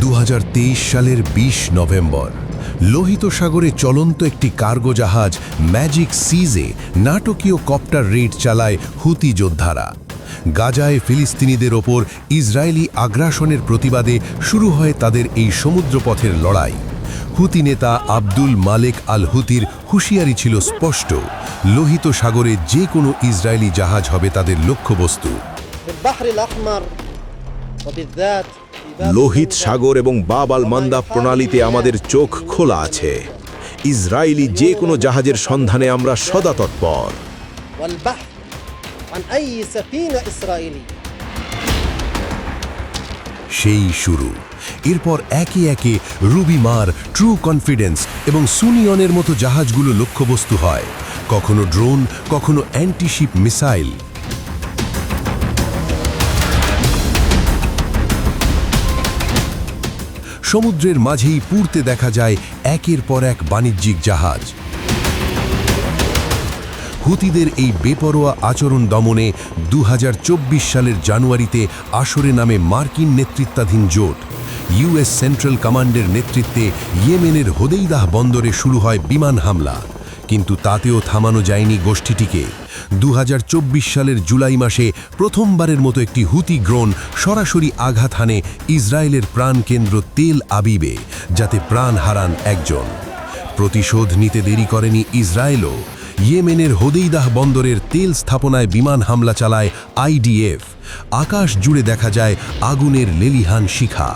2023 সালের 20 নভেম্বর লোহিত সাগরে চলন্ত একটি কার্গো জাহাজ ম্যাজিক সিজে নাটকীয় কপ্টার রেড চালায় হুতি যোদ্ধারা। গাজায় ফিলিস্তিনিদের ওপর ইসরায়েলি আগ্রাসনের প্রতিবাদে শুরু হয় তাদের এই সমুদ্রপথের লড়াই। হুতি নেতা আব্দুল মালেক আল হুতির হুঁশিয়ারি ছিল স্পষ্ট, লোহিত সাগরে যে কোনো ইসরায়েলি জাহাজ হবে তাদের লক্ষ্যবস্তু। লোহিত সাগর এবং বাব আল মান্দাব প্রণালীতে আমাদের চোখ খোলা আছে। ইসরায়েলি যে কোনো জাহাজের সন্ধানে আমরা সদা তৎপর। সেই শুরু। এরপর একে একে রুবিমার, ট্রু কনফিডেন্স এবং সুনিয়নের মতো জাহাজগুলো লক্ষ্যবস্তু হয়, কখনো ড্রোন, কখনো অ্যান্টিশিপ মিসাইল। সমুদ্রের মাঝেই পুড়তে দেখা যায় একের পর এক বাণিজ্যিক জাহাজ। হুতিদের এই বেপরোয়া আচরণ দমনে 2024 সালের জানুয়ারিতে আসরে নামে মার্কিন নেতৃত্বাধীন জোট। ইউএস সেন্ট্রাল কমান্ডের নেতৃত্বে ইয়েমেনের হোদেইদাহ বন্দরে শুরু হয় বিমান হামলা, কিন্তু তাতেও থামানো যায়নি গোষ্ঠীটিকে। 2024 সালের জুলাই মাসে প্রথমবারের মতো একটি হুতি ড্রোন সরাসরি আঘাত হানে ইসরায়েলের প্রাণকেন্দ্র তেল আবিবে, যাতে প্রাণ হারান একজন। প্রতিশোধ নিতে দেরি করেনি ইসরায়েলও। ইয়েমেনের হোদেইদাহ বন্দরের তেল স্থাপনায় বিমান হামলা চালায় আইডিএফ। আকাশ জুড়ে দেখা যায় আগুনের লেলিহান শিখা।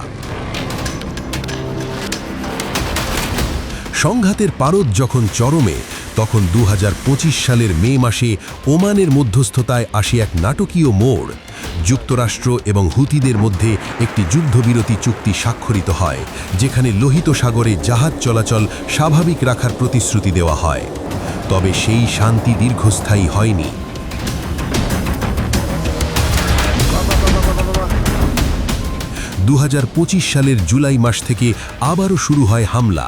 সংঘাতের পারদ যখন চরমে, তখন 2025 সালের মে মাসে ওমানের মধ্যস্থতায় আসে এক নাটকীয় মোড়। যুক্তরাষ্ট্র এবং হুতিদের মধ্যে একটি যুদ্ধবিরতি চুক্তি স্বাক্ষরিত হয়, যেখানে লোহিত সাগরে জাহাজ চলাচল স্বাভাবিক রাখার প্রতিশ্রুতি দেওয়া হয়। তবে সেই শান্তি দীর্ঘস্থায়ী হয়নি। 2025 সালের জুলাই মাস থেকে আবারও শুরু হয় হামলা।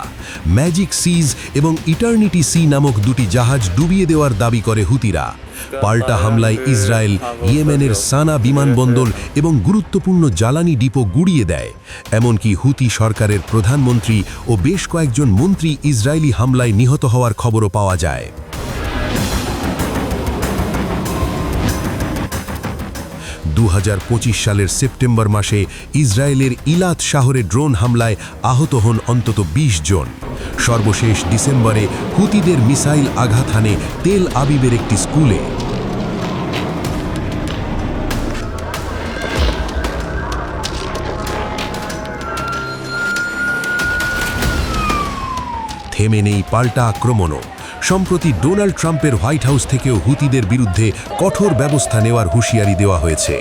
ম্যাজিক সিজ এবং ইটার্নিটি সি নামক দুটি জাহাজ ডুবিয়ে দেওয়ার দাবি করে হুতিরা। পাল্টা হামলায় ইসরায়েল ইয়েমেনের সানা বিমানবন্দর এবং গুরুত্বপূর্ণ জ্বালানি ডিপো গুড়িয়ে দেয়। এমনকি হুতি সরকারের প্রধানমন্ত্রী ও বেশ কয়েকজন মন্ত্রী ইসরায়েলি হামলায় নিহত হওয়ার খবরও পাওয়া যায়। 2025 সালের সেপ্টেম্বর মাসে ইসরায়েলের ইলাত শহরে ড্রোন হামলায় আহত হন অন্তত 20 জন। সর্বশেষ ডিসেম্বরে হুতিদের মিসাইল আঘাত হানে তেল আবিবের একটি স্কুলে। থেমে নেই পাল্টা আক্রমণও। সম্প্রতি ডোনাল্ড ট্রাম্পের হোয়াইট হাউস থেকেও হুতিদের বিরুদ্ধে কঠোর ব্যবস্থা নেওয়ার হুঁশিয়ারি দেওয়া হয়েছে।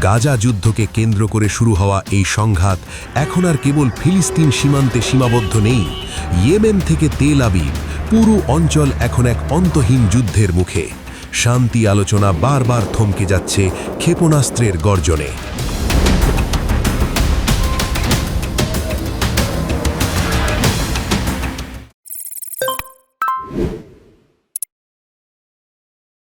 গাজা যুদ্ধকে কেন্দ্র করে শুরু হওয়া এই সংঘাত এখন আর কেবল ফিলিস্তিন সীমান্তে সীমাবদ্ধ নেই। ইয়েমেন থেকে তেল আবিব, পুরো অঞ্চল এখন এক অন্তহীন যুদ্ধের মুখে। শান্তি আলোচনা বারবার থমকে যাচ্ছে ক্ষেপণাস্ত্রের গর্জনে।